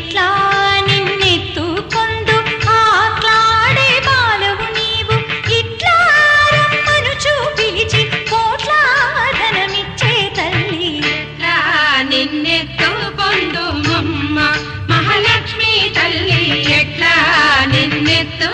ఎట్లా నిన్నెత్తుకొందు ఆట్లాడే బాలవు నీవు ఇట్లా రమ్మనుచు పిలిచి కోట్లాధనమిచ్చే తల్లి ఎట్లా నిన్నెత్తుకొందు మమ్మ మహాలక్ష్మి తల్లి ఎట్లా నిన్నెత్తు